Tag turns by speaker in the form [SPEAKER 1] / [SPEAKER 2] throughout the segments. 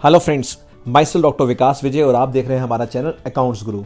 [SPEAKER 1] Hello friends, myself doctor Vikas Vijay और आप देख रहे हैं हमारा चैनल अकाउंट्स गुरु।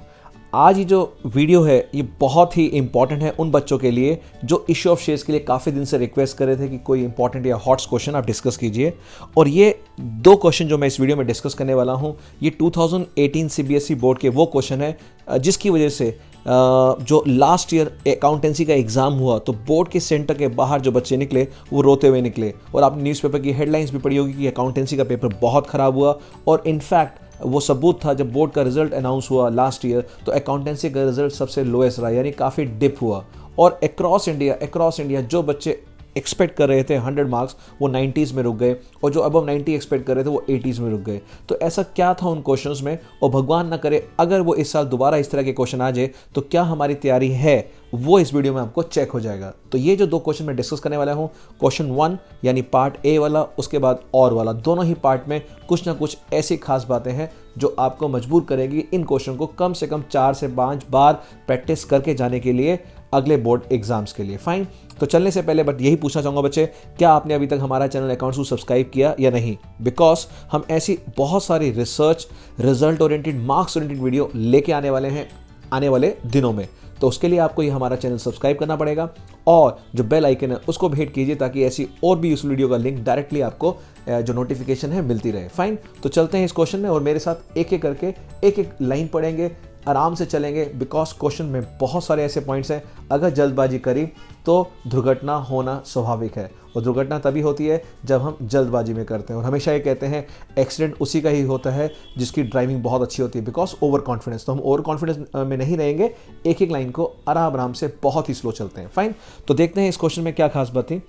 [SPEAKER 1] आज ये जो वीडियो है ये बहुत ही इंपॉर्टेंट है उन बच्चों के लिए जो इश्यू ऑफ शेयर्स के लिए काफ़ी दिन से रिक्वेस्ट कर रहे थे कि कोई इंपॉर्टेंट या हॉट्स क्वेश्चन आप डिस्कस कीजिए। और ये दो क्वेश्चन जो मैं इस वीडियो में डिस्कस करने वाला हूँ ये 2018 सीबीएसई बोर्ड के वो क्वेश्चन है जिसकी वजह से जो लास्ट ईयर अकाउंटेंसी का एग्ज़ाम हुआ तो बोर्ड के सेंटर के बाहर जो बच्चे निकले वो रोते हुए निकले। और आपने न्यूज़पेपर की हेडलाइंस भी पढ़ी होगी कि अकाउंटेंसी का पेपर बहुत ख़राब हुआ। और इनफैक्ट वो सबूत था, जब बोर्ड का रिजल्ट अनाउंस हुआ लास्ट ईयर तो अकाउंटेंसी का रिजल्ट सबसे लोएस्ट रहा, यानी काफ़ी डिप हुआ। और अक्रॉस इंडिया जो बच्चे एक्सपेक्ट कर रहे थे 100 मार्क्स वो 90s में रुक गए, और जो अबव 90 एक्सपेक्ट कर रहे थे वो 80s में रुक गए। तो ऐसा क्या था उन क्वेश्चंस में, और भगवान ना करे अगर वो इस साल दोबारा इस तरह के क्वेश्चन आ जाए तो क्या हमारी तैयारी है वो इस वीडियो में आपको चेक हो जाएगा। तो ये जो दो क्वेश्चन मैं डिस्कस करने वाला हूँ, क्वेश्चन 1 यानी पार्ट ए वाला, उसके बाद और वाला, दोनों ही पार्ट में कुछ ना कुछ ऐसी खास बातें हैं जो आपको मजबूर करेगी इन क्वेश्चन को कम से कम 4 से 5 बार प्रैक्टिस करके जाने के लिए अगले बोर्ड एग्जाम्स के लिए। फाइन, तो चलने से पहले बट यही पूछना चाहूँगा बच्चे, क्या आपने अभी तक हमारा चैनल अकाउंट्स को सब्सक्राइब किया या नहीं? बिकॉज हम ऐसी बहुत सारी research, result oriented, marks oriented video लेके आने वाले हैं आने वाले दिनों में। तो उसके लिए आपको ये हमारा चैनल सब्सक्राइब करना पड़ेगा और जो बेल आइकन है उसको भी हिट कीजिए ताकि ऐसी और भी उस वीडियो का लिंक डायरेक्टली आपको जो नोटिफिकेशन है मिलती रहे। फाइन, तो चलते हैं इस क्वेश्चन में और मेरे साथ एक एक करके एक एक लाइन पढ़ेंगे, आराम से चलेंगे। बिकॉज क्वेश्चन में बहुत सारे ऐसे पॉइंट्स हैं, अगर जल्दबाजी करी तो दुर्घटना होना स्वाभाविक है। और दुर्घटना तभी होती है जब हम जल्दबाजी में करते हैं। और हमेशा ये कहते हैं एक्सीडेंट उसी का ही होता है जिसकी ड्राइविंग बहुत अच्छी होती है, बिकॉज ओवर कॉन्फिडेंस। तो हम ओवर कॉन्फिडेंस में नहीं रहेंगे, एक एक लाइन को आराम आराम से बहुत ही स्लो चलते हैं। फाइन, तो देखते हैं इस क्वेश्चन में क्या खास बात थी।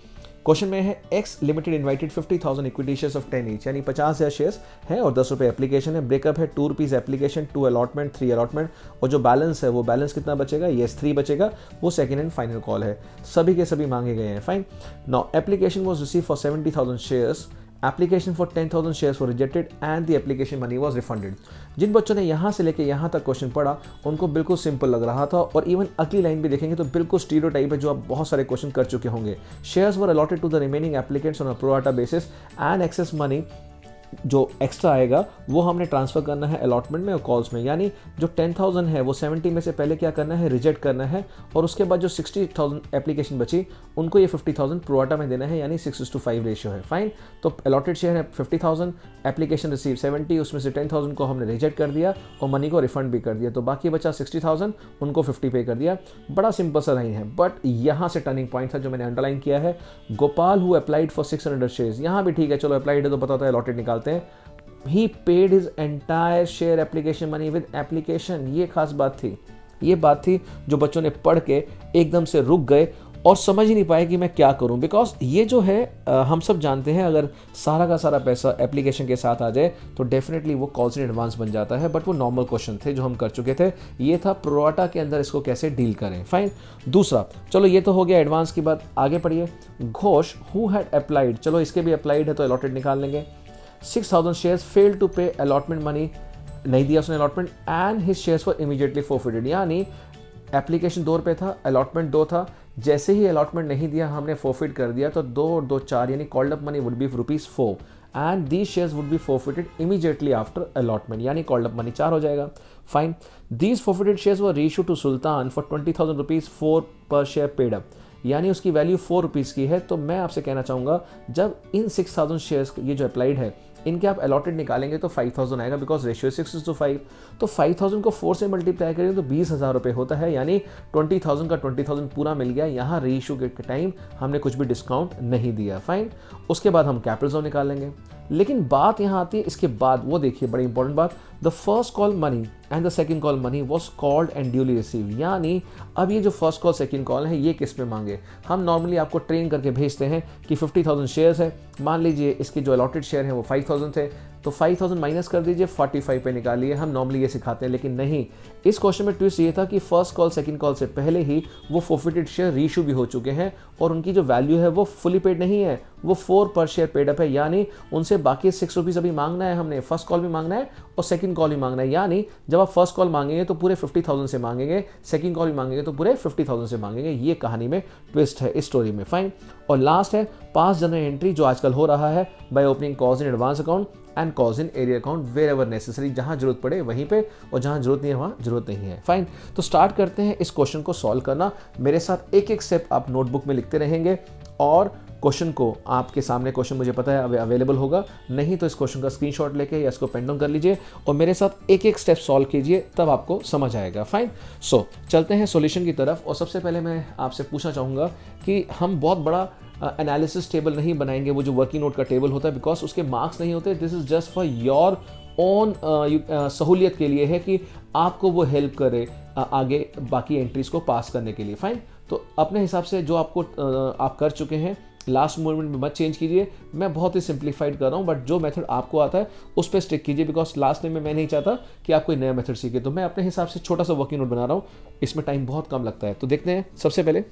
[SPEAKER 1] क्वेश्चन में है x limited invited 50,000 equity shares of 10 each, यानी 50,000 शेयर्स है और 10 रुपये एप्लीकेशन है। ब्रेकअप है 2 रुपीज़ एप्लीकेशन, 2 अलॉटमेंट, 3 अलॉटमेंट। और जो बैलेंस है वो बैलेंस कितना बचेगा? यस 3 बचेगा। वो सेकंड एंड फाइनल कॉल है, सभी के सभी मांगे गए हैं। Fine, now application was receive for 70,000 shares, application for 10,000 shares were rejected and the application money was refunded. जिन बच्चों ने यहाँ से लेके यहाँ तक क्वेश्चन पढ़ा उनको बिल्कुल सिंपल लग रहा था, और इवन अगली लाइन भी देखेंगे तो बिल्कुल स्टीरियोटाइप है जो आप बहुत सारे क्वेश्चन कर चुके होंगे। Shares were allotted to the remaining applicants on a pro rata basis and excess money जो एक्स्ट्रा आएगा वो हमने ट्रांसफ़र करना है अलॉटमेंट में और कॉल्स में। यानी जो 10,000 है वो 70 में से पहले क्या करना है? रिजेक्ट करना है, और उसके बाद जो 60,000 एप्लीकेशन बची उनको ये 50,000 प्रोवाटा में देना है, यानी 6:5 रेशियो है। फाइन, तो अलॉटेड शेयर है 50,000, एप्लीकेशन रिसीव 70, उसमें से 10,000 को हमने रिजेक्ट कर दिया और मनी को रिफंड भी कर दिया, तो बाकी बचा 60,000, उनको 50 पे कर दिया। बड़ा सिंपल सा लाइन है, बट यहाँ से टर्निंग पॉइंट था जो मैंने अंडरलाइन किया है। Gopal who applied for 600 shares, यहाँ भी ठीक है, चलो अप्लाइड है तो पता होता है अलॉटेड निकालते हैं। He paid his entire share application money with application, ये खास बात थी। ये बात थी जो बच्चों ने पढ़ के एकदम से रुक गए और समझ ही नहीं पाए कि मैं क्या करूं। बिकॉज ये जो है हम सब जानते हैं अगर सारा का सारा पैसा एप्लीकेशन के साथ आ जाए तो डेफिनेटली वो कॉल्स इन एडवांस बन जाता है, बट वो नॉर्मल क्वेश्चन थे जो हम कर चुके थे। ये था प्रोराटा के अंदर इसको कैसे डील करें। फाइन, दूसरा, चलो ये तो हो गया एडवांस की बात, आगे पढ़िए। घोष हु हैड अप्लाइड, चलो इसके भी अप्लाइड है तो अलॉटेड निकाल लेंगे। 6,000 शेयर्स फेल टू पे अलॉटमेंट मनी, नहीं दिया उसने allotment, and his shares were immediately forfeited, यानी एप्लीकेशन 2 रुपये था, अलॉटमेंट 2 था, जैसे ही अलॉटमेंट नहीं दिया हमने फोरफिट कर दिया, तो 2 और 2 4, यानी called up money would be ₹4 and these shares would be forfeited immediately after allotment, यानी कॉल्ड अप मनी 4 हो जाएगा। Fine, these forfeited shares were reissued to Sultan for 20,000 rupees, 4 per share paid up, यानी उसकी वैल्यू 4 रुपीज़ की है। तो मैं आपसे कहना चाहूँगा जब इन 6,000 शेयर्स ये जो अप्लाइड है इनके आप अलॉटेड निकालेंगे तो 5,000 आएगा, बिकॉज रेशियो 6:5। तो 5,000 को 4 से मल्टीप्लाई करेंगे तो 20,000 रुपये होता है, यानी 20,000 का 20,000 पूरा मिल गया। यहाँ रीइश्यू के टाइम हमने कुछ भी डिस्काउंट नहीं दिया। फाइन, उसके बाद हम कैपिटल जोन निकालेंगे। लेकिन बात यहाँ आती है इसके बाद, वो देखिए बड़ी इंपॉर्टेंट बात, the first call money and the second call money was called and duly received, यानी अब ये जो फर्स्ट कॉल सेकंड कॉल है ये किस पे मांगे? हम नॉर्मली आपको ट्रेन करके भेजते हैं कि 50,000 शेयर्स है, मान लीजिए इसके जो अलॉटेड शेयर हैं वो 5,000 थे, तो 5,000 माइनस कर दीजिए, 45 पे निकालिए। हम नॉर्मली ये सिखाते हैं, लेकिन नहीं, इस क्वेश्चन में ट्विस्ट ये था कि फर्स्ट कॉल सेकंड कॉल से पहले ही वो फोरफिटेड शेयर रीइश्यू भी हो चुके हैं और उनकी जो वैल्यू है वो फुली पेड नहीं है, वो 4 पर शेयर पेड अप है, यानी उनसे बाकी 6 रुपीज़ अभी मांगना है हमने। फर्स्ट कॉल भी मांगना है और सेकंड कॉल भी मांगना है, यानी जब आप फर्स्ट कॉल मांगेंगे तो पूरे 50,000 से मांगेंगे, सेकंड कॉल भी मांगेंगे तो पूरे 50,000 से मांगेंगे। ये कहानी में ट्विस्ट है इस स्टोरी में। फाइन, और लास्ट है पास जनरल एंट्री जो आजकल हो रहा है by opening calls in advance account and calls in arrears account wherever necessary, जहाँ जरूरत पड़े वहीं पे, और जहाँ जरूरत नहीं है वहाँ जरूरत नहीं है। फाइन, तो स्टार्ट करते हैं इस क्वेश्चन को सॉल्व करना। मेरे साथ एक एक स्टेप आप नोटबुक में लिखते रहेंगे, और क्वेश्चन को आपके सामने क्वेश्चन मुझे पता है अवेलेबल होगा, नहीं तो इस क्वेश्चन का स्क्रीनशॉट लेके या इसको पेन डाउन कर लीजिए और मेरे साथ एक एक स्टेप सॉल्व कीजिए, तब आपको समझ आएगा। फाइन, सो चलते हैं सॉल्यूशन की तरफ। और सबसे पहले मैं आपसे पूछना चाहूँगा कि हम बहुत बड़ा एनालिसिस टेबल नहीं बनाएंगे, वो जो वर्किंग नोट का टेबल होता है, बिकॉज उसके मार्क्स नहीं होते। This is just for your own सहूलियत के लिए है कि आपको वो हेल्प करे आगे बाकी एंट्रीज को पास करने के लिए। फाइन, तो अपने हिसाब से जो आपको आप कर चुके हैं लास्ट मोमेंट में मत चेंज कीजिए। मैं बहुत ही सिंप्लीफाइड कर रहा हूँ, बट जो मेथड आपको आता है उस पर स्टिक कीजिए, बिकॉज लास्ट में मैं नहीं चाहता कि आप कोई नया मेथड सीखे। तो मैं अपने हिसाब से छोटा सा वर्किंग नोट बना रहा हूँ, इसमें टाइम बहुत कम लगता है। तो देखते हैं सबसे पहले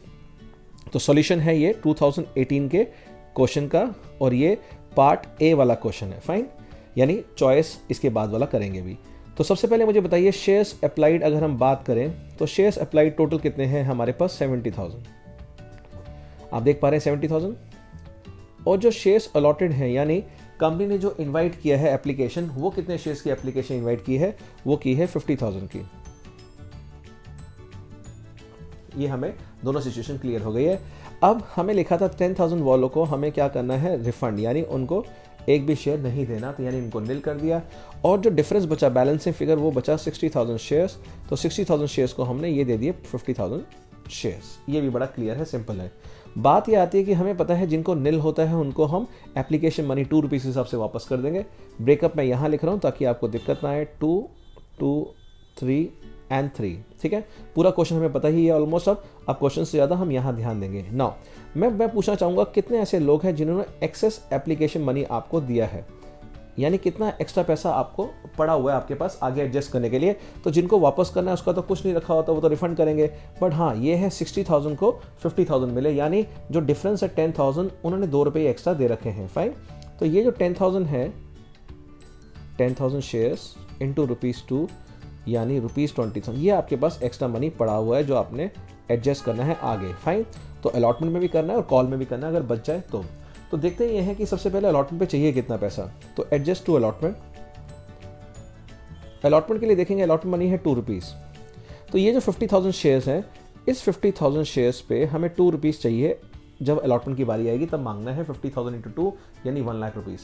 [SPEAKER 1] तो सॉल्यूशन है ये 2018 के क्वेश्चन का, और ये पार्ट ए वाला क्वेश्चन है। फाइन, यानी चॉइस इसके बाद वाला करेंगे भी। तो सबसे पहले मुझे बताइए शेयर्स अप्लाइड, अगर हम बात करें तो शेयर्स अप्लाइड टोटल कितने हैं हमारे पास? 70,000। आप देख पा रहे हैं 70,000। और जो शेयर्स अलॉटेड हैं, यानी कंपनी ने जो इनवाइट किया है एप्लीकेशन, वो कितने शेयर्स की एप्लीकेशन इनवाइट की है? वो की है 50,000 की। ये हमें दोनों सिचुएशन क्लियर हो गई है। अब हमें लिखा था 10,000 वालों को हमें क्या करना है? रिफंड, यानी उनको एक भी शेयर नहीं देना, तो यानी इनको नील कर दिया। और जो डिफरेंस बचा बैलेंसिंग फिगर, वो बचा 60,000 शेयर्स। तो 60,000 शेयर्स को हमने ये दे दिए 50,000 शेयर्स। ये भी बड़ा क्लियर है, सिंपल है। बात ये आती है कि हमें पता है जिनको निल होता है उनको हम एप्लीकेशन मनी 2 रुपीज़ के हिसाब से वापस कर देंगे। ब्रेकअप मैं यहाँ लिख रहा हूँ ताकि आपको दिक्कत ना आए। 2, 2, 3 एंड 3, ठीक है। पूरा क्वेश्चन हमें पता ही है ऑलमोस्ट। अब क्वेश्चन से ज़्यादा हम यहाँ ध्यान देंगे। नाउ मैं पूछना चाहूँगा कितने ऐसे लोग हैं जिन्होंने एक्सेस एप्लीकेशन मनी आपको दिया है, यानी कितना एक्स्ट्रा पैसा आपको पड़ा हुआ है आपके पास आगे एडजस्ट करने के लिए। तो जिनको वापस करना है उसका तो कुछ नहीं रखा होता, वो तो रिफंड करेंगे। बट हाँ, ये है 60,000 को 50,000 मिले, यानी जो डिफरेंस है 10,000, उन्होंने 2 रुपये एक्स्ट्रा दे रखे हैं। फाइन, तो ये जो 10,000 है, 10,000 शेयर्स इंटू ₹2, यानी ₹20,000, ये आपके पास एक्स्ट्रा मनी पड़ा हुआ है जो आपने एडजस्ट करना है आगे। फाइन, तो अलॉटमेंट में भी करना है और कॉल में भी करना है अगर बच जाए तो देखते हैं ये है कि सबसे पहले अलॉटमेंट पे चाहिए कितना पैसा। तो एडजस्ट टू अलॉटमेंट, अलॉटमेंट के लिए देखेंगे अलॉटमेंट मनी है 2 रुपीज़। तो ये जो 50,000 शेयर्स हैं, इस 50,000 शेयर्स पे हमें 2 रुपीज़ चाहिए। जब अलॉटमेंट की बारी आएगी तब मांगना है 50,000 इंटू 2, यानी 1 लाख रुपीज़,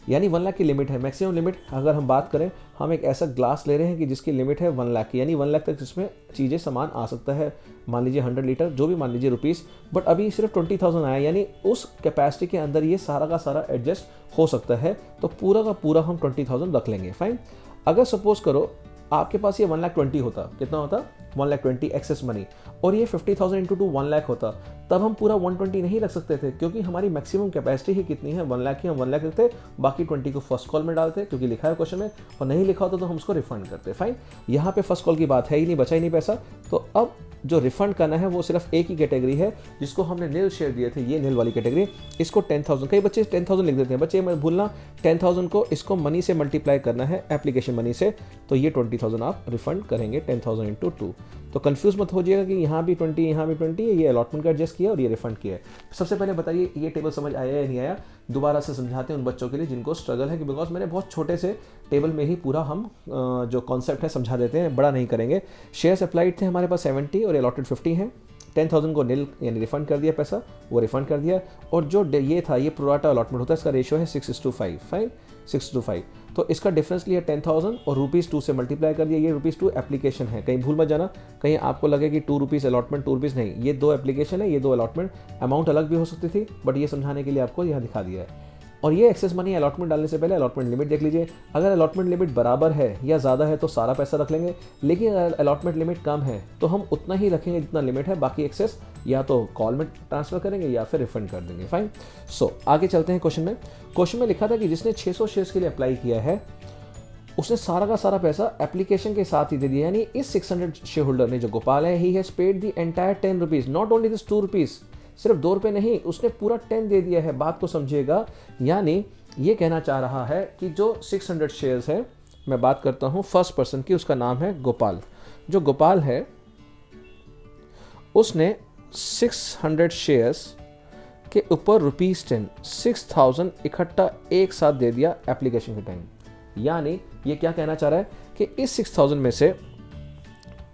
[SPEAKER 1] यानी 1 लाख की लिमिट है। मैक्सिमम लिमिट अगर हम बात करें, हम एक ऐसा ग्लास ले रहे हैं कि जिसकी लिमिट है 1 लाख की, यानी 1 लाख तक जिसमें चीज़ें सामान आ सकता है। मान लीजिए 100 लीटर, जो भी मान लीजिए रुपीज़, बट अभी सिर्फ 20,000 आया, यानी उस कैपेसिटी के अंदर ये सारा का सारा एडजस्ट हो सकता है। तो पूरा का पूरा हम 20,000 रख लेंगे। फाइन, अगर सपोज करो आपके पास ये 1,20,000 होता, कितना होता? 1,20,000 एक्सेस मनी, और ये 50,000 इंटू 2 1 लाख होता, तब हम पूरा 120 नहीं रख सकते थे, क्योंकि हमारी मैक्सिमम कैपेसिटी ही कितनी है? 1 लाख की। हम 1 लाख रखते, बाकी 20 को फर्स्ट कॉल में डालते, क्योंकि लिखा है क्वेश्चन में, और नहीं लिखा होता तो हम उसको रिफंड करते। फाइन, यहाँ पे फर्स्ट कॉल की बात है ही नहीं, बचा ही नहीं पैसा। तो अब जो रिफंड करना है वो सिर्फ एक ही कैटेगरी है जिसको हमने नील शेयर दिए थे, ये नील वाली कैटेगरी। इसको 10,000, कई बच्चे 10,000 लिख देते हैं, बच्चे मत भूलना 10,000 को इसको मनी से मल्टीप्लाई करना है, एप्लीकेशन मनी से। तो ये 20,000 आप रिफंड करेंगे 10,000 इंटू 2। तो कंफ्यूज मत हो जाइएगा कि यहाँ भी 20, यहाँ भी 20 है, ये अलॉटमेंट का एडजस्ट किया और ये रिफंड किया है। सबसे पहले बताइए ये टेबल समझ आया या नहीं आया? दोबारा से समझाते हैं उन बच्चों के लिए जिनको स्ट्रगल है, कि बिकॉज मैंने बहुत छोटे से टेबल में ही पूरा हम जो कॉन्सेप्ट है समझा देते हैं, बड़ा नहीं करेंगे। शेयर्स अप्लाइड थे हमारे पास 70 और अलॉटेड 50 हैं। 10,000 को नील यानी रिफंड कर दिया पैसा, वो रिफंड कर दिया। और जो ये था, ये प्रोराटा अलॉटमेंट होता है, इसका रेशियो है 6:5। फाइन, 6:5। तो इसका डिफरेंस लिया 10,000 और ₹2 से मल्टीप्लाई कर दिया। ये ₹2 एप्लीकेशन है, कहीं भूल मत जाना, कहीं आपको लगे कि 2 रुपीज़ अलॉटमेंट, 2 रुपीज़ नहीं, ये 2 एप्लीकेशन है, ये 2 अलॉटमेंट। अमाउंट अलग भी हो सकती थी, बट ये समझाने के लिए आपको यहाँ दिखा दिया है। और ये एक्सेस मनी अलॉटमेंट डालने से पहले अलॉटमेंट लिमिट देख लीजिए। अगर अलॉटमेंट लिमिट बराबर है या ज़्यादा है तो सारा पैसा रख लेंगे, लेकिन अगर अलॉटमेंट लिमिट कम है तो हम उतना ही रखेंगे जितना लिमिट है, बाकी एक्सेस या तो कॉल में ट्रांसफर करेंगे या फिर रिफंड कर देंगे। फाइन, सो आगे चलते हैं क्वेश्चन में। क्वेश्चन में लिखा था कि जिसने 600 शेयर्स के लिए अप्लाई किया है उसने सारा का सारा पैसा एप्लीकेशन के साथ ही दे दिया, यानी इस 600 शेयर होल्डर ने जो गोपाल है, he has paid the entire 10 rupees, not only this 2 rupees, सिर्फ 2 रुपये नहीं, उसने पूरा 10 दे दिया है। बात को समझिएगा, यानी ये कहना चाह रहा है कि जो 600 शेयर्स है, मैं बात करता हूँ फर्स्ट पर्सन की, उसका नाम है गोपाल। जो गोपाल है उसने 600 शेयर्स के ऊपर ₹10 6000 इकट्ठा एक साथ दे दिया एप्लीकेशन के टाइम। यानी ये क्या कहना चाह रहा है कि इस 6000 में से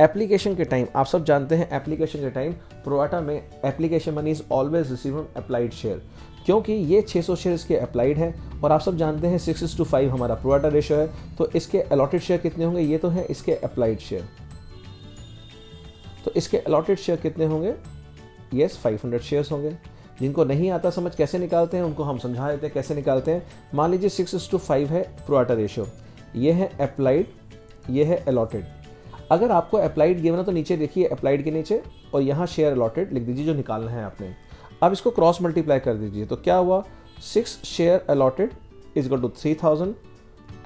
[SPEAKER 1] एप्लीकेशन के टाइम, आप सब जानते हैं एप्लीकेशन के टाइम प्रोराटा में application money is always receive on applied share, क्योंकि ये 600 शेयर इसके अप्लाइड हैं और आप सब जानते हैं 6:5 हमारा प्रोराटा रेशियो है, तो इसके अलॉटेड शेयर कितने होंगे, ये तो हैं इसके अप्लाइड शेयर, तो इसके अलॉटेड शेयर कितने होंगे, यस 500 शेयर्स होंगे। जिनको नहीं आता समझ कैसे निकालते हैं उनको हम समझा देते हैं कैसे निकालते हैं। मान लीजिए 6:5 है प्रोराटा रेशियो, ये है अप्लाइड, ये है अलॉटेड। अगर आपको अप्लाइड गिवन है तो नीचे देखिए अप्लाइड के नीचे और यहाँ शेयर अलॉटेड लिख दीजिए जो निकालना है आपने। अब इसको क्रॉस मल्टीप्लाई कर दीजिए तो क्या हुआ, 6 share allotted is equal to 3000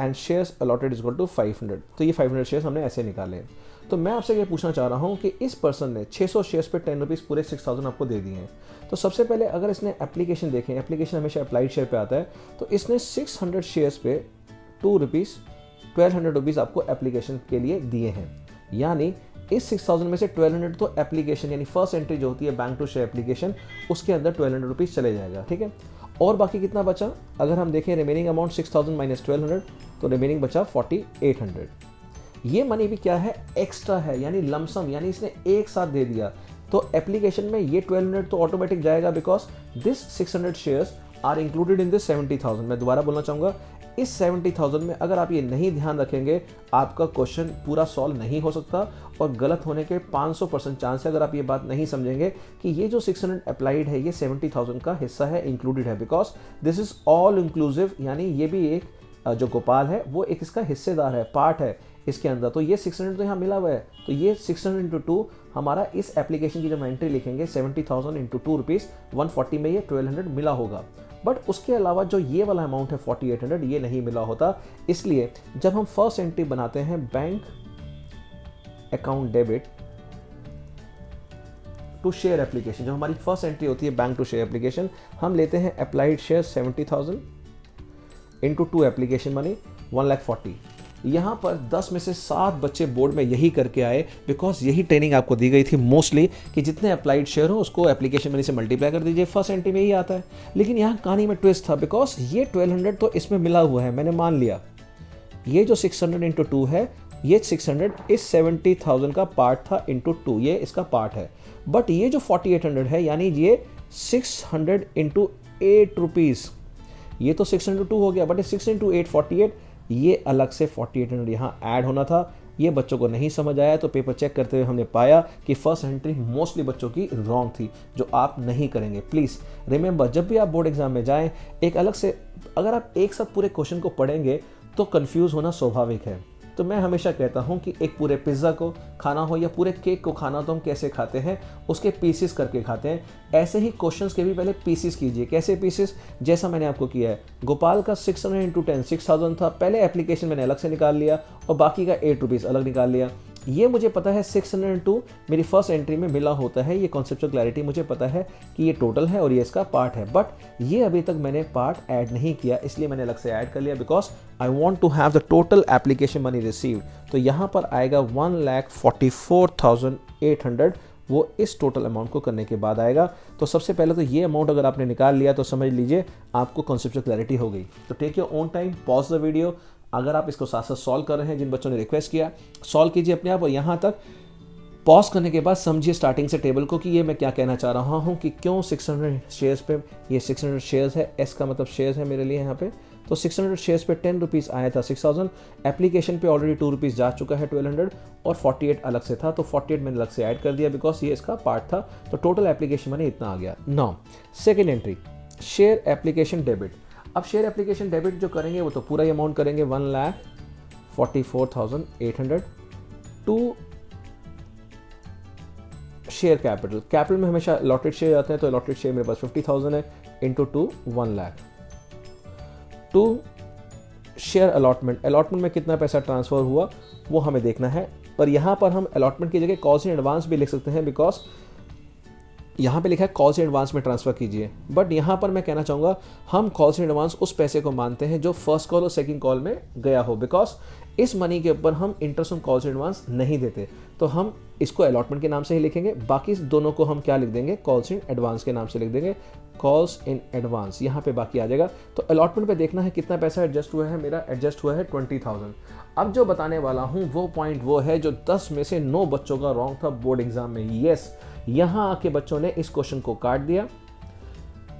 [SPEAKER 1] and shares allotted is equal to 500। तो ये 500 शेयर्स हमने ऐसे निकाले हैं। तो मैं आपसे ये पूछना चाह रहा हूँ कि इस पर्सन ने 600 शेयर्स पे 10 रुपीज़ पूरे 6000 आपको दे दिए हैं। तो सबसे पहले अगर इसने एप्लीकेशन देखें, एप्लीकेशन हमेशा अप्लाइड शेयर पे आता है, तो इसने 600 शेयर्स पे 2 रुपीज़ 1200 रुपीज़ आपको एप्लीकेशन के लिए दिए हैं। यानी इस 6000 में से 1200 तो एप्लीकेशन यानी फर्स्ट एंट्री जो होती है बैंक टू शेयर एप्लीकेशन, उसके अंदर 1200 रुपीज़ चले जाएगा, ठीक है। और बाकी कितना बचा, अगर हम देखें रिमेनिंग अमाउंट 6000 माइनस 1200 तो रिमेनिंग बचा 4800। ये मनी भी क्या है, एक्स्ट्रा है, यानी लमसम, यानी इसने एक साथ दे दिया। तो एप्लीकेशन में ये 1200 तो ऑटोमेटिक जाएगा because this 600 shares are included in this 70,000। मैं दोबारा बोलना चाहूँगा, इस 70,000 में अगर आप ये नहीं ध्यान रखेंगे आपका क्वेश्चन पूरा सॉल्व नहीं हो सकता और गलत होने के 500% चांस है। अगर आप ये बात नहीं समझेंगे कि ये जो 600 अप्लाइड है ये 70,000 का हिस्सा है, इंक्लूडेड है, because this is all inclusive, यानी ये भी एक जो गोपाल है वो एक इसका हिस्सेदार है, पार्ट है इसके अंदर। तो ये 600 तो यहाँ मिला हुआ है, तो ये 600 इंटू 2 हमारा इस एप्लीकेशन की जब एंट्री लिखेंगे 70,000 इंटू 2 रुपीज़ 140 में ये 1200 मिला होगा। बट उसके अलावा जो ये वाला अमाउंट है 4800 ये नहीं मिला होता। इसलिए जब हम फर्स्ट एंट्री बनाते हैं bank account debit to share application, जो हमारी फर्स्ट एंट्री होती है बैंक टू शेयर एप्लीकेशन, हम लेते हैं applied share 70,000 into 2 application money 1,40,000। यहाँ पर 10 में से 7 बच्चे बोर्ड में यही करके आए बिकॉज यही ट्रेनिंग आपको दी गई थी मोस्टली कि जितने अप्लाइड शेयर हो उसको एप्लीकेशन मनी से मल्टीप्लाई कर दीजिए, फर्स्ट एंट्री में ही आता है। लेकिन यहाँ कहानी में ट्विस्ट था बिकॉज ये 1200 तो इसमें मिला हुआ है, मैंने मान लिया ये जो 600 इंटू 2 है, ये 600 इस 70,000 का पार्ट था इंटू 2, ये इसका पार्ट है। बट ये जो 4800 है यानी ये 600 इंटू 8 रुपीज़, ये तो 602 हो गया, बट 6 इंटू 8 48, ये अलग से 4800 यहाँ ऐड होना था। ये बच्चों को नहीं समझ आया तो पेपर चेक करते हुए हमने पाया कि फर्स्ट एंट्री मोस्टली बच्चों की रॉन्ग थी, जो आप नहीं करेंगे। प्लीज़ रिमेंबर, जब भी आप बोर्ड एग्जाम में जाएं एक अलग से, अगर आप एक साथ पूरे क्वेश्चन को पढ़ेंगे तो कंफ्यूज होना स्वाभाविक है। तो मैं हमेशा कहता हूं कि एक पूरे पिज़्ज़ा को खाना हो या पूरे केक को खाना तो हम कैसे खाते हैं, उसके पीसेस करके खाते हैं। ऐसे ही क्वेश्चंस के भी पहले पीसेस कीजिए। कैसे पीसेस, जैसा मैंने आपको किया है। गोपाल का 600 इंटू 10 6000 था, पहले एप्लीकेशन मैंने अलग से निकाल लिया और बाकी का 8 रुपीज़ अलग निकाल लिया। ये मुझे पता है 602 मेरी फर्स्ट एंट्री में मिला होता है, ये कॉन्सेप्चुअल क्लैरिटी मुझे पता है कि ये टोटल है और ये इसका पार्ट है। बट ये अभी तक मैंने पार्ट ऐड नहीं किया, इसलिए मैंने अलग से ऐड कर लिया because I want to have the total application money received. तो यहाँ पर आएगा 1,44,800, वो इस टोटल अमाउंट को करने के बाद आएगा। तो सबसे पहले तो ये अमाउंट अगर आपने निकाल लिया तो समझ लीजिए आपको कॉन्सेप्चुअल क्लैरिटी हो गई। तो take your own time, pause the video. अगर आप इसको साथ साथ सॉल्व कर रहे हैं, जिन बच्चों ने रिक्वेस्ट किया, सॉल्व कीजिए अपने आप और यहाँ तक पॉज करने के बाद समझिए स्टार्टिंग से टेबल को कि ये मैं क्या कहना चाह रहा हूँ कि क्यों 600 शेयर्स पे, ये 600 शेयर्स है, एस का मतलब शेयर्स है मेरे लिए यहाँ पे। तो 600 शेयर्स पे 10 रुपीज़ आया था 6000, एप्लीकेशन पे ऑलरेडी 2 रुपीज़ जा चुका है 1200 और 48 अलग से था, तो 48 मैंने अलग से ऐड कर दिया बिकॉज ये इसका पार्ट था। तो टोटल एप्लीकेशन मनी इतना आ गया। Now second entry, share application debit. अब शेयर एप्लीकेशन डेबिट जो करेंगे वो तो पूरा ही अमाउंट करेंगे 1,44,800 टू शेयर कैपिटल। कैपिटल में हमेशा अलॉटेड शेयर आते हैं, तो अलॉटेड शेयर मेरे पास 50,000 है into 2 1 lakh. To share allotment, allotment में कितना पैसा ट्रांसफर हुआ वो हमें देखना है। पर यहाँ पर हम अलॉटमेंट की जगह कॉल्स इन एडवांस भी लिख सकते हैं बिकॉज यहाँ पे लिखा है कॉल्स इन एडवांस में ट्रांसफ़र कीजिए। बट यहाँ पर मैं कहना चाहूँगा हम कॉल्स इन एडवांस उस पैसे को मानते हैं जो फर्स्ट कॉल और सेकंड कॉल में गया हो, बिकॉज इस मनी के ऊपर हम interest on calls in advance नहीं देते, तो हम इसको अलॉटमेंट के नाम से ही लिखेंगे। बाकी दोनों को हम क्या लिख देंगे, कॉल्स इन एडवांस के नाम से लिख देंगे, कॉल्स इन एडवांस। यहाँ पे बाकी आ जाएगा। तो अलॉटमेंट पे देखना है कितना पैसा एडजस्ट हुआ है, मेरा एडजस्ट हुआ है 20,000। अब जो बताने वाला हूँ वो पॉइंट वो है जो 10 में से 9 बच्चों का रॉन्ग था बोर्ड एग्जाम में। यस, यहाँ आके बच्चों ने इस क्वेश्चन को काट दिया,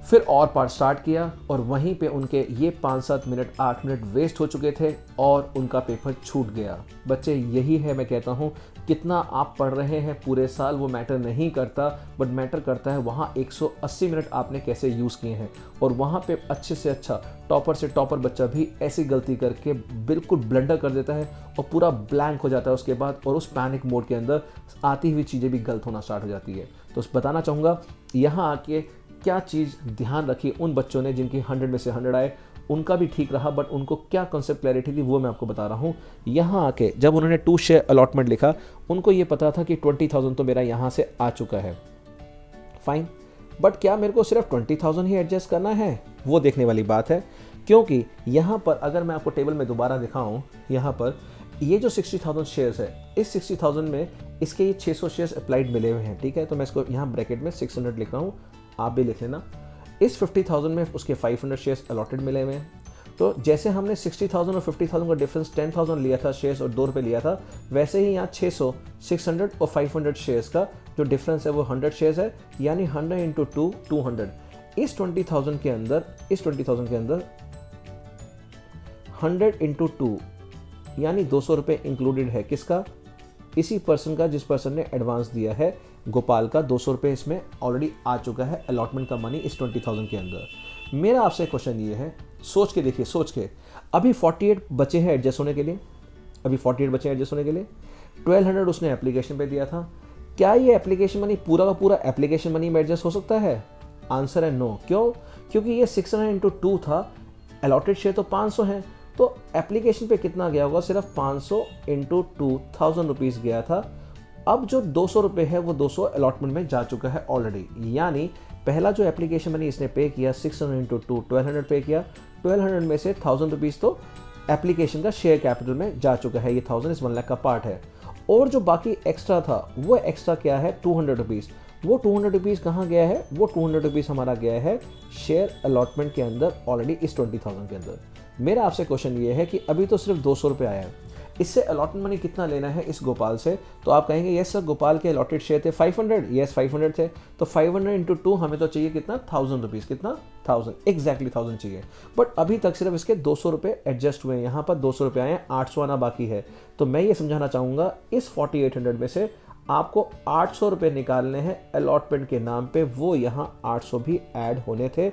[SPEAKER 1] फिर और पार्ट स्टार्ट किया और वहीं पे उनके ये 5-7 मिनट 8 मिनट वेस्ट हो चुके थे और उनका पेपर छूट गया। बच्चे यही है, मैं कहता हूँ कितना आप पढ़ रहे हैं पूरे साल वो मैटर नहीं करता, बट मैटर करता है वहाँ 180 मिनट आपने कैसे यूज़ किए हैं। और वहाँ पे अच्छे से अच्छा टॉपर से टॉपर बच्चा भी ऐसी गलती करके बिल्कुल ब्लंडर कर देता है और पूरा ब्लैंक हो जाता है उसके बाद, और उस पैनिक मोड के अंदर आती हुई चीज़ें भी गलत होना स्टार्ट हो जाती है। तो बताना चाहूँगा यहाँ आके क्या चीज़ ध्यान रखी उन बच्चों ने जिनकी 100 में से 100 आए, उनका भी ठीक रहा, बट उनको क्या कॉन्सेप्ट क्लैरिटी थी वो मैं आपको बता रहा हूँ। यहाँ आके जब उन्होंने 2 शेयर अलॉटमेंट लिखा, उनको ये पता था कि 20,000 तो मेरा यहाँ से आ चुका है, फाइन, बट क्या मेरे को सिर्फ 20,000 ही एडजस्ट करना है, वो देखने वाली बात है। क्योंकि यहाँ पर अगर मैं आपको टेबल में दोबारा दिखाऊँ, यहाँ पर ये जो 60,000 शेयर्स है, इस 60,000 में इसके ये 600 शेयर्स अप्लाइड मिले हुए हैं, ठीक है। तो मैं इसको यहाँ ब्रैकेट में 600 लिख रहा हूँ, आप भी लिख लेना। इस 50,000 में उसके 500 शेयर्स अलॉटेड मिले हुए हैं। तो जैसे हमने 60,000 और 50,000 का डिफरेंस 10,000 लिया था शेयर्स और 2 रुपये लिया था, वैसे ही यहाँ 600, 600 और 500 शेयर्स का जो डिफरेंस है वो 100 शेयर्स है, यानी 100 इंटू 2 200। इस 20,000 के अंदर 100 इंटू 2 यानी 200 रुपये इंक्लूडेड है। किसका? इसी पर्सन का जिस पर्सन ने एडवांस दिया है, गोपाल का 200 रुपये इसमें ऑलरेडी आ चुका है अलॉटमेंट का मनी इस 20,000 के अंदर। मेरा आपसे क्वेश्चन ये है, सोच के देखिए, सोच के, अभी 48 बचे हैं एडजस्ट होने के लिए, 1200 उसने एप्लीकेशन पे दिया था। क्या ये एप्लीकेशन मनी पूरा का पूरा एप्लीकेशन मनी में एडजस्ट हो सकता है? आंसर है नो। क्यों? क्योंकि ये 600 इंटू 2 था, अलॉटेड शेयर तो 500 है, तो एप्लीकेशन पे कितना गया होगा? सिर्फ 500 इंटू 2,000 रुपीज़ गया था। अब जो 200 रुपये है वो 200 अलॉटमेंट में जा चुका है ऑलरेडी। यानी पहला जो एप्लीकेशन मनी इसने पे किया 600 इंटू 2 1200 पे किया, 1200 में से 1000 रुपीज़ तो एप्लीकेशन का शेयर कैपिटल में जा चुका है। ये 1000 इस 1 लाख का पार्ट है। और जो बाकी एक्स्ट्रा था वो एक्स्ट्रा क्या है? 200 रुपीज़। वो 200 रुपीज़ कहाँ गया है? वो 200 रुपीज़ हमारा गया है शेयर अलॉटमेंट के अंदर ऑलरेडी इस 20,000 के अंदर। मेरा आपसे क्वेश्चन ये है कि अभी तो सिर्फ 200 रुपये आया है, इससे अलॉटमेंट मनी कितना लेना है इस गोपाल से? तो आप कहेंगे यस सर, गोपाल के अलॉटेड शेयर थे 500, यस 500 थे, तो 500 इंटू 2 हमें तो चाहिए कितना? 1000 रुपीज़। कितना? 1000, एग्जैक्टली 1000 चाहिए। बट अभी तक सिर्फ इसके 200 रुपये एडजस्ट हुए हैं, यहाँ पर 200 रुपये आए हैं, 800 आना बाकी है। तो मैं ये समझाना चाहूँगा इस 4800 में से आपको 800 रुपये निकालने हैं अलॉटमेंट के नाम पे, वो यहाँ 800 भी ऐड होने थे।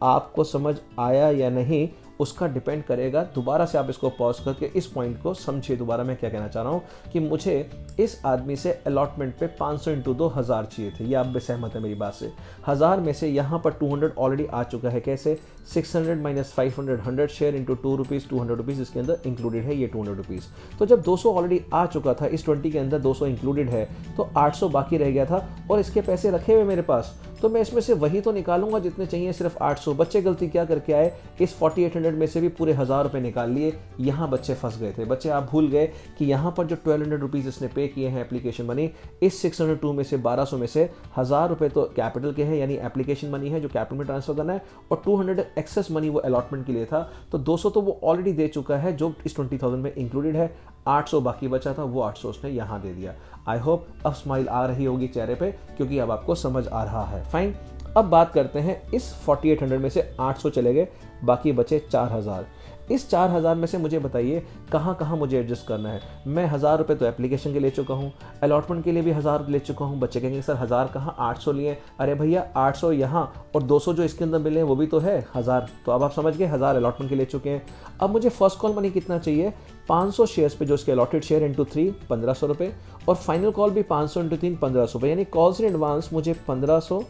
[SPEAKER 1] आपको समझ आया या नहीं उसका डिपेंड करेगा। दोबारा से आप इसको पॉज करके इस पॉइंट को समझिए। दोबारा मैं क्या कहना चाह रहा हूँ कि मुझे इस आदमी से अलॉटमेंट पे 500 इंटू 2 1000 चाहिए थे। ये आप भी सहमत है मेरी बात से? 1000 में से यहाँ पर 200 ऑलरेडी आ चुका है। कैसे? 600 minus 500, 100 share into 2 rupees, 200 rupees इसके अंदर इंक्लूडेड है, ये 200 रुपीज़। तो जब 200 ऑलरेडी आ चुका था, इस 20 के अंदर 200 इंक्लूडेड है, तो 800 बाकी रह गया था और इसके पैसे रखे हुए मेरे पास, तो मैं इसमें से वही तो निकालूंगा जितने चाहिए, सिर्फ 800। बच्चे गलती क्या करके आए, इस 4800 में से भी पूरे 1000 रुपये निकाल लिए। यहाँ बच्चे फंस गए थे। बच्चे आप भूल गए कि यहाँ पर जो 1200 रुपीज़ इसने पे किए हैं एप्लीकेशन मनी, इस 602 में से 1200 में से 1000 रुपये तो कैपिटल के हैं, यानी एप्लीकेशन मनी है जो कैपिटल में ट्रांसफर करना है, और 200 एक्सेस मनी वो अलॉटमेंट के लिए था। तो 200 तो वो ऑलरेडी दे चुका है जो इस 20,000 में इंक्लूडेड है। 800 बाकी बचा था, वो 800 उसने यहाँ दे दिया। आई होप अब स्माइल आ रही होगी चेहरे पे, क्योंकि अब आपको समझ आ रहा है। फाइन, अब बात करते हैं इस 4800 में से 800 चले गए, बाकी बचे 4000। इस 4000 में से मुझे बताइए कहाँ कहाँ मुझे एडजस्ट करना है। मैं 1000 रुपये तो एप्लीकेशन के ले चुका हूँ, अलॉटमेंट के लिए भी 1000 ले चुका हूँ। बच्चे कहेंगे सर 1000 कहाँ, 800 लिए। अरे भैया 800 यहाँ और 200 जो इसके अंदर मिले हैं वो भी तो है 1000। तो अब आप समझ गए 1000 अलॉटमेंट के ले चुके हैं। अब मुझे फर्स्ट कॉल मनी कितना चाहिए? 500 शेयर्स पे जो इसके अलॉटेड शेयर इंटू 3 1500 रुपये, और फाइनल कॉल भी 500 इंटू 3 1500 रुपये, यानी कॉल्स इन एडवांस मुझे 1500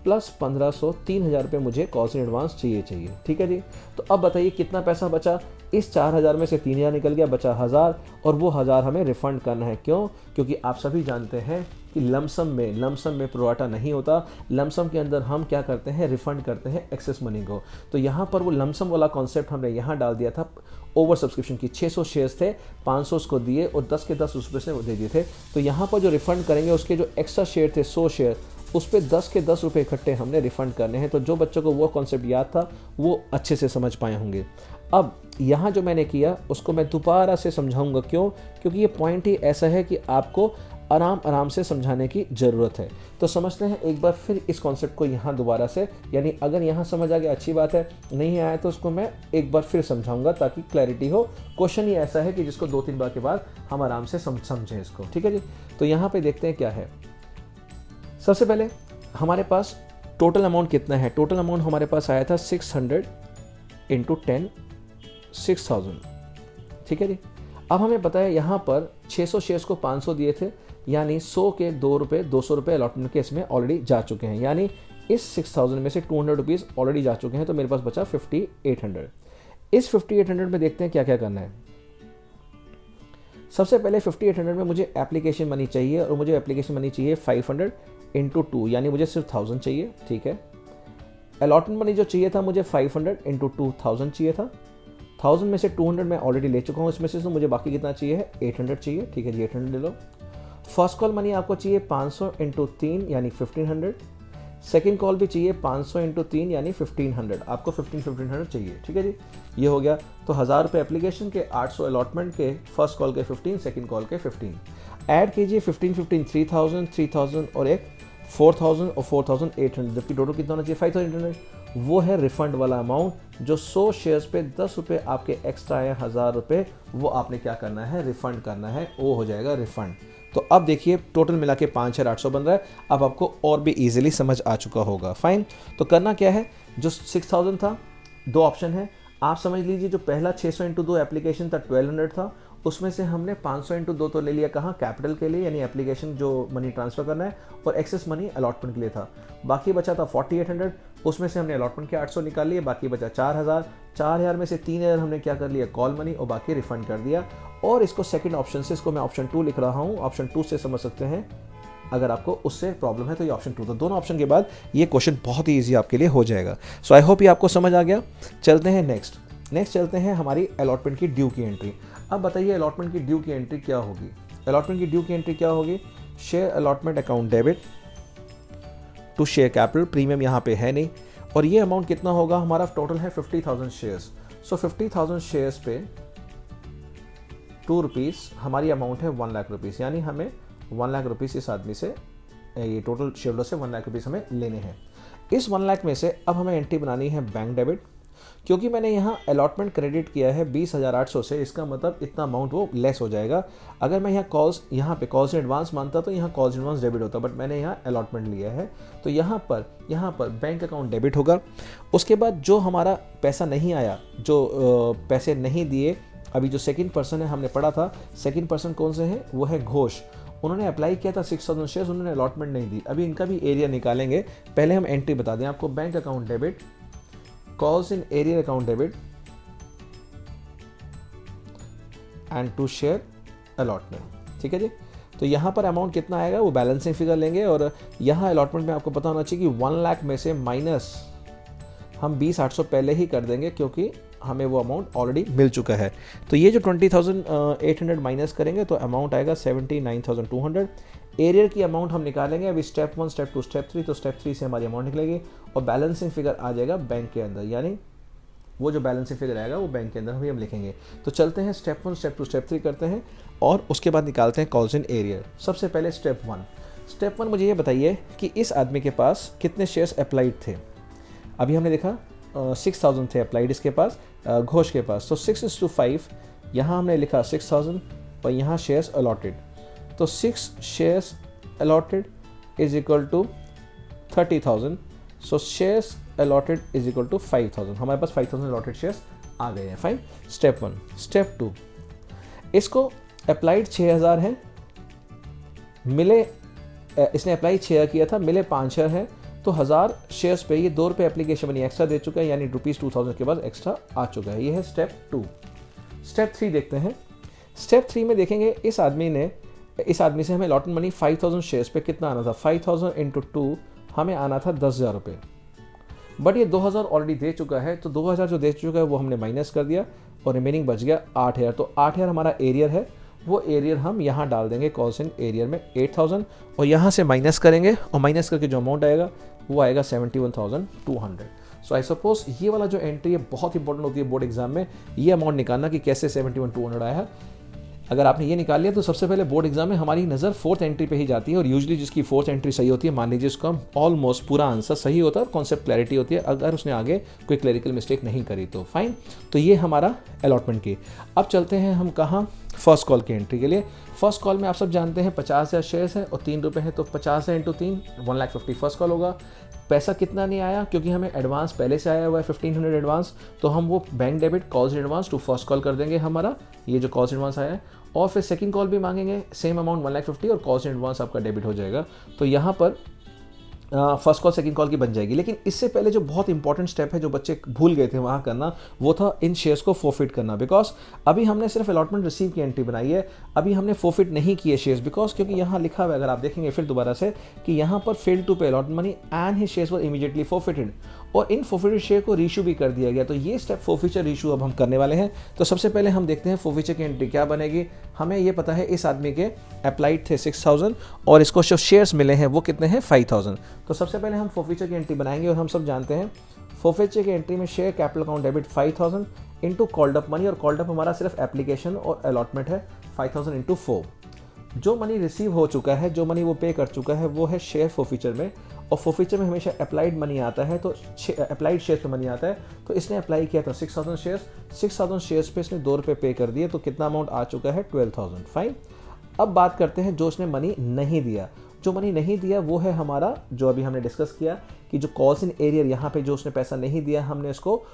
[SPEAKER 1] प्लस 1500 3000 रुपये मुझे कॉल्स इन एडवांस चाहिए। ठीक है जी। तो अब बताइए कितना पैसा बचा? इस 4000 में से 3000 निकल गया, बचा 1000 और वो 1000 हमें रिफंड करना है। क्यों? क्योंकि आप सभी जानते हैं कि लमसम में प्रोराटा नहीं होता। लमसम के अंदर हम क्या करते हैं, रिफंड करते हैं एक्सेस मनी को। तो यहाँ पर वो लमसम वाला कॉन्सेप्ट हमने यहाँ डाल दिया था। ओवर सब्सक्रिप्शन की 600 शेयर्स थे, 500 उसको दिए और 10 के 10 उसमें से दे दिए थे। तो यहाँ पर जो रिफंड करेंगे उसके जो एक्स्ट्रा शेयर थे 100 शेयर, उस पर 10 के 10 रुपये इकट्ठे हमने रिफंड करने हैं। तो जो बच्चों को वो कॉन्सेप्ट याद था वो अच्छे से समझ पाए होंगे। अब यहाँ जो मैंने किया उसको मैं दोबारा से समझाऊंगा। क्यों? क्योंकि ये पॉइंट ही ऐसा है कि आपको आराम आराम से समझाने की ज़रूरत है। तो समझते हैं एक बार फिर इस कॉन्सेप्ट को यहाँ दोबारा से, यानी अगर यहाँ समझ आ गया अच्छी बात है, नहीं आया तो उसको मैं एक बार फिर समझाऊंगा ताकि क्लैरिटी हो। क्वेश्चन ही ऐसा है कि जिसको 2-3 बार के बाद हम आराम से समझें इसको। ठीक है जी। तो यहाँ पे देखते हैं क्या है। सबसे पहले हमारे पास टोटल अमाउंट कितना है। टोटल अमाउंट हमारे पास आया था 600 × 10 6000। ठीक है जी। अब हमें पता है यहाँ पर 600 शेयर्स को 500 दिए थे, यानी 100 के 2 रुपये 200 रुपये अलॉटमेंट के इसमें ऑलरेडी जा चुके हैं, यानी इस 6000 में से 200 रुपीज़ ऑलरेडी जा चुके हैं। तो मेरे पास बचा 5800। इस 5800 में देखते हैं क्या क्या करना है। सबसे पहले 5800 में मुझे एप्लीकेशन मनी चाहिए और मुझे एप्लीकेशन मनी चाहिए 500 × 2, यानी मुझे सिर्फ 1000 चाहिए। ठीक है। अलॉटमेंट मनी जो चाहिए था मुझे 500 × 2000 चाहिए था। 1000 में से 200 मैं ऑलरेडी ले चुका हूँ इसमें से, तो मुझे बाकी कितना चाहिए है 800 चाहिए। ठीक है जी, 800 ले लो। फर्स्ट कॉल मनी आपको चाहिए 500 × 3 यानी 1500। सेकंड कॉल भी चाहिए 500 × 3 यानी 1500। आपको 1500 चाहिए। ठीक है जी, ये हो गया। तो 1000 रुपये एप्लीकेशन के, 800 अलॉटमेंट के, फर्स्ट कॉल के 15, सेकंड कॉल के 15। ऐड कीजिए 15 3000 3000 और एक 4000 और 4800, जबकि टोटल कितना होना चाहिए 5800। वो है रिफंड वाला अमाउंट जो 100 शेयर्स पे 10 रुपये आपके एक्स्ट्रा है, 1000 रुपये, वो आपने क्या करना है, रिफंड करना है। वो हो जाएगा रिफंड। तो अब देखिए टोटल मिला के 5800 बन रहा है। अब आपको और भी इजीली समझ आ चुका होगा। फाइन। तो करना क्या है, जो 6000 था, 2 ऑप्शन है। आप समझ लीजिए जो पहला 600 × 2 एप्लीकेशन था 1200 था, उसमें से हमने 500 × 2 तो ले लिया कहाँ, कैपिटल के लिए, यानी एप्लीकेशन जो मनी ट्रांसफ़र करना है, और एक्सेस मनी अलॉटमेंट के लिए था। बाकी बचा था 4800, उसमें से हमने अलॉटमेंट के 800 निकाल लिए, बाकी बचा 4000। 4000 में से 3000 हमने क्या कर लिया, कॉल मनी, और बाकी रिफंड कर दिया। और इसको सेकंड ऑप्शन से, इसको मैं ऑप्शन 2 लिख रहा हूँ, ऑप्शन 2 से समझ सकते हैं। अगर आपको उससे प्रॉब्लम है तो ये ऑप्शन 2, तो दोनों ऑप्शन के बाद ये क्वेश्चन बहुत ही ईजी आपके लिए हो जाएगा। सो आई होप ये आपको समझ आ गया। चलते हैं नेक्स्ट चलते हैं हमारी अलॉटमेंट की ड्यू की एंट्री। अब बताइए अलॉटमेंट की ड्यू की एंट्री क्या होगी। अलॉटमेंट की ड्यू की एंट्री क्या होगी, share allotment account debit to share capital, premium यहाँ पे है नहीं, और ये अमाउंट कितना होगा, हमारा टोटल है 50,000 शेयर्स। सो 50,000 शेयर्स पे 2 रुपीज़ हमारी अमाउंट है 1 लाख रुपीज़, यानी हमें 1 लाख रुपीज़ इस आदमी से, ये टोटल शेयर होल्डर से 1 लाख रुपीज़ हमें लेने हैं। इस 1 लाख में से अब हमें एंट्री बनानी है बैंक डेबिट, क्योंकि मैंने यहाँ अलॉटमेंट क्रेडिट किया है 20,800 से, इसका मतलब इतना अमाउंट वो लेस हो जाएगा। अगर मैं यहाँ पे कॉल्स इन एडवांस मानता तो यहाँ कॉल्स इन एडवांस डेबिट होता, बट मैंने यहाँ अलॉटमेंट लिया है, तो यहाँ पर बैंक अकाउंट डेबिट होगा। उसके बाद जो हमारा पैसा नहीं आया, जो पैसे नहीं दिए, अभी जो सेकंड पर्सन है हमने पढ़ा था, सेकंड पर्सन कौन से हैं, वो है घोष। उन्होंने अप्लाई किया था 6,000 शेयर्स, उन्होंने अलॉटमेंट नहीं दी। अभी इनका भी एरिया निकालेंगे, पहले हम एंट्री बता दें आपको। Bank account debit, calls in arrears account debit and to share allotment. ठीक है जी। तो यहाँ पर अमाउंट कितना आएगा वो बैलेंसिंग फिगर लेंगे, और यहाँ अलॉटमेंट में आपको पता होना चाहिए कि 1 लाख में से माइनस हम 20,800 पहले ही कर देंगे, क्योंकि हमें वो अमाउंट ऑलरेडी मिल चुका है। तो ये जो 20,800 माइनस करेंगे तो अमाउंट आएगा 79,200। एरियर की अमाउंट हम निकालेंगे अभी, स्टेप 1, स्टेप 2, स्टेप 3। तो स्टेप 3 से हमारी अमाउंट निकलेगी और बैलेंसिंग फिगर आ जाएगा बैंक के अंदर, यानी वो जो बैलेंसिंग फिगर आएगा वो बैंक के अंदर हम लिखेंगे। तो चलते हैं स्टेप 1, स्टेप 2, स्टेप 3 करते हैं, और उसके बाद निकालते हैं कॉल्स इन एरियर। सबसे पहले स्टेप 1 मुझे ये बताइए कि इस आदमी के पास कितने शेयर्स अप्लाइड थे। अभी हमने देखा 6,000 थे अप्लाइड इसके पास, घोष के पास। तो 6:5 यहाँ हमने लिखा 6,000 और यहाँ शेयर्स अलॉटेड। तो 6 shares allotted is equal to 30,000। So shares allotted is equal to 5,000। हमारे पास 5,000 अलॉटेड शेयर्स आ गए हैं। फाइन। स्टेप 1। स्टेप 2, इसको अप्लाइड 6,000 है, मिले, इसने अप्लाई 6 किया था, मिले 5 शेयर है, तो 1000 शेयर्स पे ये 2 रुपये एप्लीकेशन मनी एक्स्ट्रा दे चुका है, यानी ₹2000 के बाद एक्स्ट्रा आ चुका है। ये है स्टेप 2। स्टेप 3 देखते हैं। स्टेप 3 में देखेंगे इस आदमी से हमें अलॉटमेंट मनी 5000 शेयर्स पे कितना आना था, 5000 इंटू 2 हमें आना था 10,000 रुपये। बट ये 2000 ऑलरेडी दे चुका है, तो 2000 जो दे चुका है वो हमने माइनस कर दिया और रिमेनिंग बच गया 8000। तो 8000 हमारा एरियर है, वो एरियर हम यहाँ डाल देंगे कॉस्ट इन एरियर में 8000 और यहाँ से माइनस करेंगे और माइनस करके जो अमाउंट आएगा वो आएगा 71,200। सो आई सपोज ये वाला जो एंट्री है बहुत इंपॉर्टेंट होती है बोर्ड एग्जाम में, ये अमाउंट निकालना कि कैसे 71,200 आया है। अगर आपने ये निकाल लिया तो सबसे पहले बोर्ड एग्जाम में हमारी नज़र 4th एंट्री पे ही जाती है और यूजुअली जिसकी 4th एंट्री सही होती है, मान लीजिए उसका ऑलमोस्ट पूरा आंसर सही होता है और कॉन्सेप्ट क्लैरिटी होती है, अगर उसने आगे कोई क्लरिकल मिस्टेक नहीं करी तो फाइन। तो ये हमारा अलॉटमेंट की। अब चलते हैं हम कहाँ, फर्स्ट कॉल की एंट्री के लिए। फर्स्ट कॉल में आप सब जानते हैं 50,000 शेयर्स हैं और 3 रुपये हैं, तो 50,000 इंटू 3 1,50,000 फर्स्ट कॉल होगा। पैसा कितना नहीं आया क्योंकि हमें एडवांस पहले से आया हुआ है 1500 एडवांस, तो हम वो bank debit calls advance to first call कर देंगे हमारा, ये जो कॉल्स एडवांस आया है, और फिर सेकंड कॉल भी मांगेंगे सेम अमाउंट 1,50,000 और कॉल्स एडवांस आपका डेबिट हो जाएगा। तो यहाँ पर फर्स्ट कॉल सेकंड कॉल की बन जाएगी। लेकिन इससे पहले जो बहुत इंपॉर्टेंट स्टेप है जो बच्चे भूल गए थे वहाँ करना, वो था इन शेयर्स को फोरफिट करना। बिकॉज अभी हमने सिर्फ अलॉटमेंट रिसीव की एंट्री बनाई है, अभी हमने फोरफिट नहीं किए शेयर्स, बिकॉज क्योंकि यहाँ लिखा हुआ है, अगर आप देखेंगे फिर दोबारा से, कि यहाँ पर फेल टू पे allotment money and his shares were immediately forfeited, और इन फोरफिटेड शेयर को रीशू भी कर दिया गया। तो ये स्टेप फोरफिचर रीशू अब हम करने वाले हैं। तो सबसे पहले हम देखते हैं फोरफिचर की एंट्री क्या बनेगी। हमें ये पता है इस आदमी के अप्लाइड थे 6,000 और इसको जो शेयर्स मिले हैं वो कितने हैं 5,000। तो सबसे पहले हम फोरफिचर की एंट्री बनाएंगे और हम सब जानते हैं फोरफिचर की एंट्री में share capital account debit 5,000 into called up money, और कॉल्ड अप हमारा सिर्फ एप्लीकेशन और अलॉटमेंट है 5,000 इंटू 4। जो मनी रिसीव हो चुका है, जो मनी वो पे कर चुका है, वो है शेयर फोरफिचर में, और फोरफिचर में हमेशा अप्लाइड मनी आता है, तो अप्लाइड शेयर पे मनी आता है। तो इसने अप्लाई किया था 6,000 शेयर्स पे इसने 2 रुपये पे कर दिए, तो कितना अमाउंट आ चुका है 12,000। फाइन। अब बात करते हैं जो उसने मनी नहीं दिया। जो मनी नहीं दिया वो है हमारा, जो अभी हमने डिस्कस किया कि जो कॉल्स इन एरियर, यहाँ पे जो उसने पैसा नहीं दिया, हमने इसको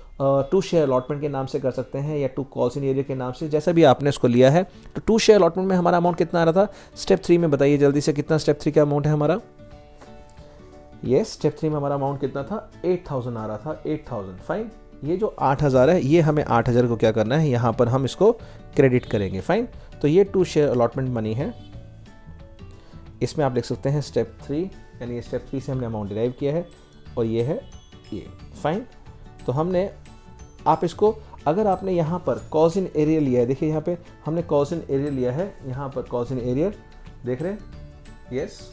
[SPEAKER 1] 2 शेयर अलॉटमेंट के नाम से कर सकते हैं या 2 कॉल्स इन एरियर के नाम से, जैसा भी आपने इसको लिया है। तो 2 शेयर अलॉटमेंट में हमारा अमाउंट कितना आ रहा था स्टेप 3 में, बताइए जल्दी से कितना स्टेप 3 का अमाउंट है हमारा। ये स्टेप 3 में हमारा अमाउंट कितना था 8,000 आ रहा था, 8,000। फाइन। ये जो 8,000 है, ये हमें 8,000 को क्या करना है, यहाँ पर हम इसको क्रेडिट करेंगे। फाइन। तो ये 2 शेयर अलॉटमेंट मनी है, इसमें आप लिख सकते हैं स्टेप 3, यानी स्टेप 3 से हमने अमाउंट डिराइव किया है, और ये है ये। फाइन। तो हमने, आप इसको, अगर आपने यहाँ पर कॉज इन एरियर लिया है, देखिए यहाँ पे हमने कॉज इन एरियर लिया है, यहाँ पर कॉज इन एरियर देख रहे हैं, यस,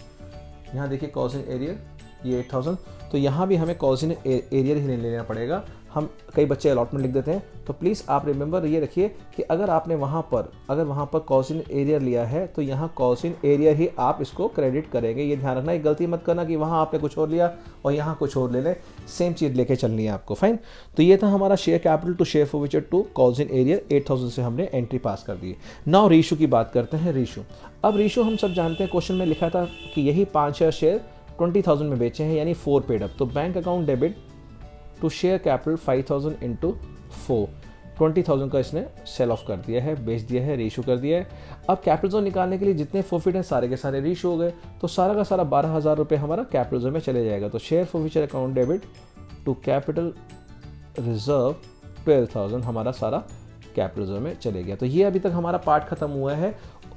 [SPEAKER 1] यहाँ देखिए कॉज इन एरियर ये 8,000, तो यहाँ भी हमें कॉज इन एरियर ही लेना पड़ेगा। हम कई बच्चे अलॉटमेंट लिख देते हैं, तो प्लीज़ आप रिमेंबर ये रखिए कि अगर आपने वहाँ पर कॉज इन एरियर लिया है, तो यहाँ कॉज इन एरियर ही आप इसको क्रेडिट करेंगे। ये ध्यान रखना, एक गलती मत करना कि वहाँ आपने कुछ और लिया और यहाँ कुछ और ले लें, सेम चीज़ लेके चलनी है आपको। फाइन। तो ये था हमारा share capital to share forfeiture to calls in arrear, 8,000 से हमने एंट्री पास कर दी। नाउ रीशू की बात करते हैं। रीशू, अब रीशू हम सब जानते हैं, क्वेश्चन में लिखा था कि यही 5 शेयर 20,000 में बेचे हैं, यानी 4 पेड अप। तो bank account debit to share capital 5,000 into 4, 20,000 का इसने सेल ऑफ कर दिया है, बेच दिया है, रीशू कर दिया है। अब कैपिटल जोन निकालने के लिए जितने फोरफिट हैं सारे के सारे रीशू हो गए, तो सारा का सारा 12,000 रुपये हमारा कैपिटल जोन में चले जाएगा। तो share forfeiture account debit to capital reserve 12,000 हमारा सारा कैपिटल जोन में चले गया। तो ये अभी तक हमारा पार्ट खत्म हुआ है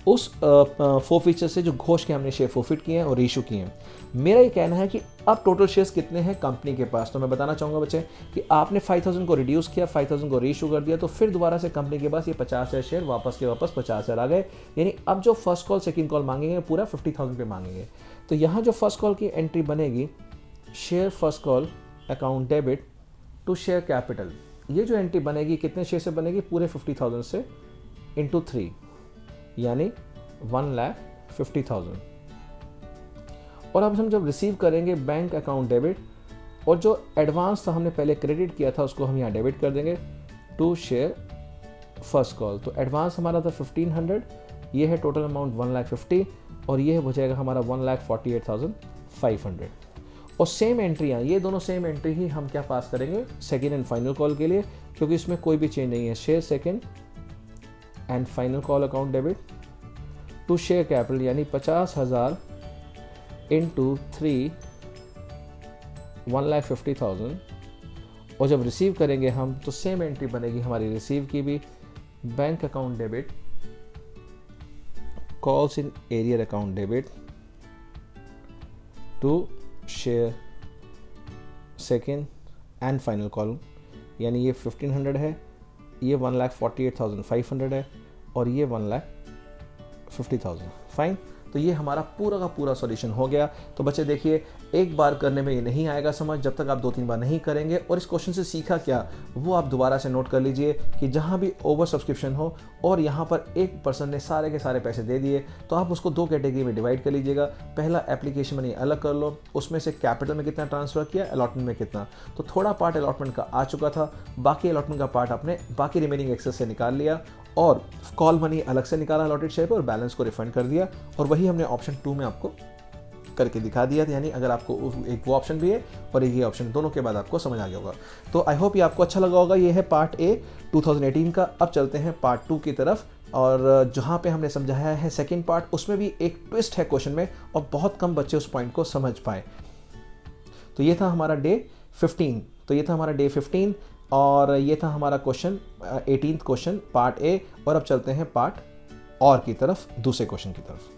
[SPEAKER 1] उस फोरफिचर से जो घोष के हमने शेयर फोरफिट किए हैं और रीशू किए हैं। मेरा ये कहना है कि अब टोटल शेयर्स कितने हैं कंपनी के पास, तो मैं बताना चाहूँगा बच्चे कि आपने 5,000 को रिड्यूस किया, 5,000 को रीशू कर दिया, तो फिर दोबारा से कंपनी के पास ये 50,000 शेयर वापस के वापस 50,000 आ गए। यानी अब जो फर्स्ट कॉल सेकंड कॉल मांगेंगे पूरा 50,000 पे मांगेंगे। तो यहाँ जो फर्स्ट कॉल की एंट्री बनेगी, share first call account debit to share capital, ये जो एंट्री बनेगी कितने शेयर से बनेगी, पूरे 50,000 से इंटू 3, यानी 1,50,000। और अब हम जब रिसीव करेंगे बैंक अकाउंट डेबिट, और जो एडवांस था हमने पहले क्रेडिट किया था उसको हम यहाँ डेबिट कर देंगे टू शेयर फर्स्ट कॉल। तो एडवांस हमारा था 1,500, ये है टोटल अमाउंट 1,50,000, और ये हो जाएगा हमारा 1,48,500। और सेम एंट्रियाँ, ये दोनों सेम एंट्री ही हम क्या पास करेंगे सेकेंड एंड फाइनल कॉल के लिए, क्योंकि इसमें कोई भी चेंज नहीं है। Share second and final call account debit to share capital, यानी 50,000 इंटू 3, 1,50,000। और जब रिसीव करेंगे हम तो सेम एंट्री बनेगी हमारी रिसीव की भी, bank account debit calls in area account debit to share second and final column, यानी ये 1500 है, ये 1,48,500 है और ये 1,50,000। फाइन, तो ये हमारा पूरा का पूरा सॉल्यूशन हो गया। तो बच्चे देखिए, एक बार करने में ये नहीं आएगा समझ जब तक आप 2-3 बार नहीं करेंगे। और इस क्वेश्चन से सीखा क्या वो आप दोबारा से नोट कर लीजिए कि जहाँ भी ओवर सब्सक्रिप्शन हो और यहाँ पर एक पर्सन ने सारे के सारे पैसे दे दिए तो आप उसको 2 कैटेगरी में डिवाइड कर लीजिएगा। पहला एप्लीकेशन मनी अलग कर लो, उसमें से कैपिटल में कितना ट्रांसफ़र किया, अलॉटमेंट में कितना। तो थोड़ा पार्ट अलॉटमेंट का आ चुका था, बाकी अलॉटमेंट का पार्ट आपने बाकी रिमेनिंग एक्सेस से निकाल लिया और कॉल मनी अलग से निकाला अलॉटेड शेयर पर और बैलेंस को रिफंड कर दिया। और वही हमने ऑप्शन 2 में आपको करके दिखा दिया था। यानी अगर आपको एक वो ऑप्शन भी है और एक ये ऑप्शन, दोनों के बाद आपको समझ आ गया होगा। तो आई होप ये आपको अच्छा लगा होगा। ये है पार्ट ए 2018 का। अब चलते हैं पार्ट 2 की तरफ, और जहाँ पे हमने समझाया है सेकेंड पार्ट, उसमें भी एक ट्विस्ट है क्वेश्चन में और बहुत कम बच्चे उस पॉइंट को समझ पाए। तो ये था हमारा डे 15 और ये था हमारा question 18th question part A. और अब चलते हैं पार्ट और की तरफ, दूसरे क्वेश्चन की तरफ।